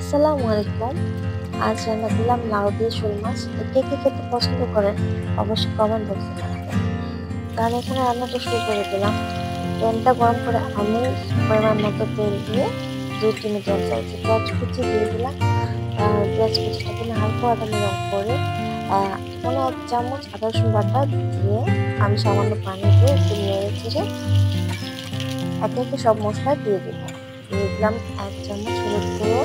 আসসালামু আলাইকুম। আজ রান্না করলাম লাউ দিয়ে শোল মাছ। তো কে কে খেতে পছন্দ করেন অবশ্যই কমেন্ট বক্সে জানাবেন। তো আমি এখানে রান্নাটা শুরু করে দিলাম। প্যানটা গরম করে আমি পরিমাণ মতো তেল দিয়ে 2টি মিডিয়াম সাইজের পেঁয়াজ কুচি দিয়ে দিলাম। পেঁয়াজ কুচিটাকে আমি হালকা বাদামি রং করে কোনো 1 চামচ আদা রসুন বাটা দিয়ে আমি সামান্য পানি দিয়ে একটু নেড়ে চেড়ে একে একে সব মশলা দিয়ে দিলাম 1 চামচ হলুদ গুঁড়ো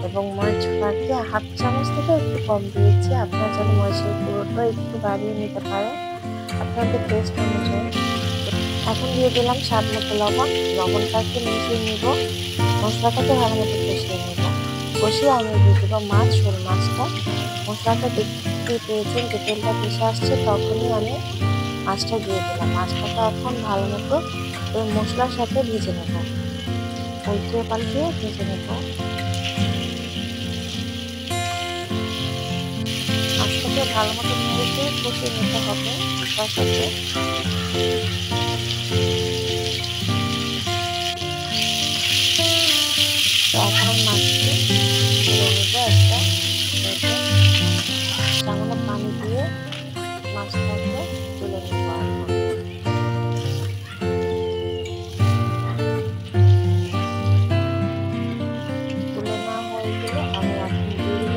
এবং মরিচ বাড়তি 1/2 চামচ থেকে একটু কম দিয়েছি। আপনারা চাইলে মরিচের গুঁড়োটা একটু বাড়িয়ে নিতে পারেন আপনাদের টেস্ট অনুযায়ী। এখন দিয়ে দিলাম স্বাদ মতো লবণ। লবণটাকে মিশিয়ে নিব, মশলাটাকে ভালো মতো কষিয়ে নেব। কষিয়ে আমি দিয়ে দেবো শোল মাছটা। মশলাটা দেখতে পেয়েছেন যে তেলটা ভেসে আসছে, তখনই আমি মাছটা দিয়ে দিলাম। মাছটাকে এখন ভালো মতো ওই মশলার সাথে ভেজে নেব, উল্টিয়ে পাল্টিয়ে ভেজে নেব। মাছটাকে ভালো মতো নেড়ে কষিয়ে নিতে হবে মশলার সাথে। তো এখন মাছকে তুলে নেব একটা সামান্য পানি দিয়ে মাছটাকে তুলে নেব। তুলে নেওয়া হয়ে গেলে আমি এখন দিয়ে দেব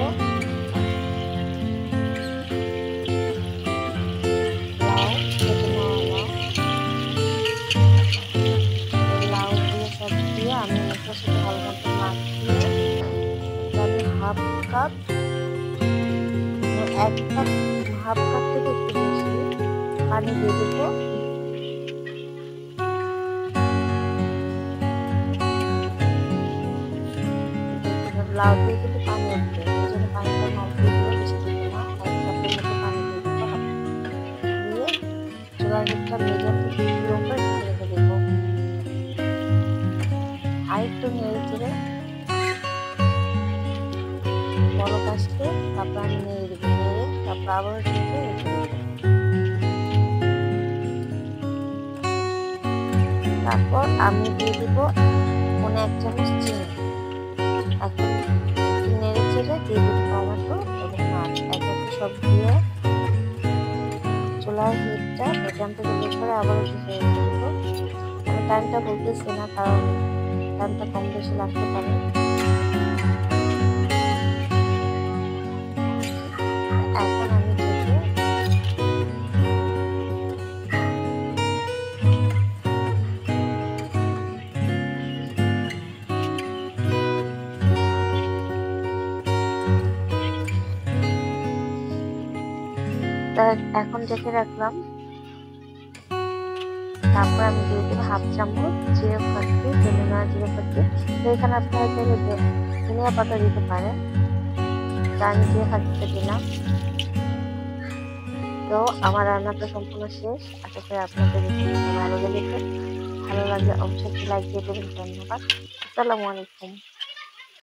লাউ, কেটে নেওয়া লাউ দিয়ে সব দিয়ে আমি মশলার সাথে ভালো মতো মাখিয়ে আমি হাফ কাপ থেকে একটু বেশি পানি দিয়ে দেবো। লাউ দিয়ে কিন্তু পানি উঠবে, এই জন্য পানিটা অল্প দিয়ে বেশি দেবো না। 1 কাপের মতো পানি দিয়ে দেবো। দিয়ে চুলার হিটটা মিডিয়াম থেকে লো করে রেখে দেবো। আর একটু নেড়ে চেড়ে বলক আসলে তারপর আমি নেড়ে দেবো, তারপর আবার রেখে দেবো। তারপর আমি দিয়ে দিব 1 চামচ চিনি। এখন নেড়ে চেড়ে দিয়ে দিব টমেটো এবং মাছ এক এক সব দিয়ে চুলার হিটটা মিডিয়াম থেকে লো করে আবারও ঢেকে রেখে দেবো। আমি টাইমটা বলতেছি না, কারণ টাইমটা কম বেশি লাগতে পারে। এখন আমি ঢেকে এখন ঢেকে রাখলাম। তারপর আমি দিয়ে দেবো 1/2 চামচ জিরে ফাঁকি, তেলে নেওয়া জিরে ফাঁকি। তো এখানে আপনারা চাইলে ধনিয়া পাতা দিতে পারেন, তা আমি জিরে ফাঁকিতে দিলাম। তো আমার রান্নাটা সম্পূর্ণ শেষ। আশা করি আপনাদের রেসিপিটা ভালো লেগেছে। ভালো লাগলে অবশ্যই লাইক দিয়ে দেবেন। ধন্যবাদ। আসসালামু আলাইকুম।